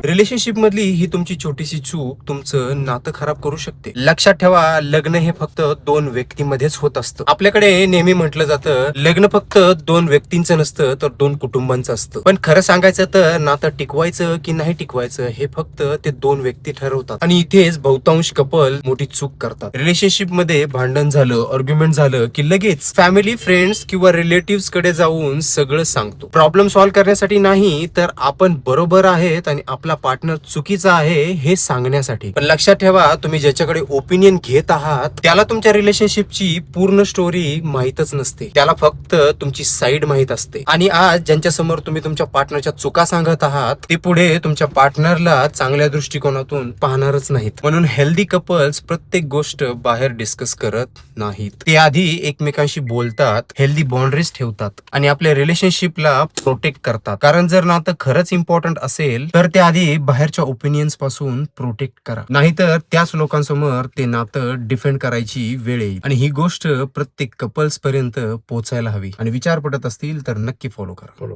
Relationship मधली ही तुमची छोटीशी चूक तुमचं नातं खराब करू शकते. लक्षात ठेवा, लग्न हे फक्त दोन व्यक्तीमध्येच होत असतं. आपल्याकडे नेहमी म्हटलं जातं लग्न फक्त दोन व्यक्तींचं नसतं तर दोन कुटुंबांचं असतं. पण खरं सांगायचं तर नातं टिकवायचं की नाही टिकवायचं हे फक्त ते दोन व्यक्ती ठरवतात. आणि इथेच बहुतांश कपल मोठी चूक करतात. रिलेशनशिप मध्ये भांडण झालं, आर्ग्युमेंट झालं की लगेच फॅमिली, फ्रेंड्स किंवा रिलेटिव्ह कडे जाऊन सगळं सांगतो. प्रॉब्लेम सॉल्व्ह करण्यासाठी नाही तर आपण बरोबर आहेत आणि आपला पार्टनर चुकीचा आहे हे सांगण्यासाठी. पण लक्षात ठेवा, तुम्ही ज्याच्याकडे ओपिनियन घेत आहात त्याला तुमच्या रिलेशनशिपची पूर्ण स्टोरी माहीतच नसते. त्याला फक्त तुमची साईड माहीत असते. आणि आज ज्यांच्या समोर तुम्ही तुमच्या पार्टनरच्या चुका सांगत आहात ते पुढे तुमच्या पार्टनरला चांगल्या दृष्टिकोनातून पाहणारच नाहीत. म्हणून हेल्दी कपल्स प्रत्येक गोष्ट बाहेर डिस्कस करत नाहीत. ते आधी एकमेकांशी बोलतात, हेल्दी बाउंड्रीज ठेवतात आणि आपल्या रिलेशनशिपला प्रोटेक्ट करतात. कारण जर नातं खरंच इम्पॉर्टंट असेल तर ते आधी बाहेरच्या ओपिनियन्स पासून प्रोटेक्ट करा. नाहीतर त्याच लोकांसमोर ते नातं डिफेंड करायची वेळ येईल. आणि ही गोष्ट प्रत्येक कपल्स पर्यंत पोहोचायला हवी. आणि विचार पडत असतील तर नक्की फॉलो करा.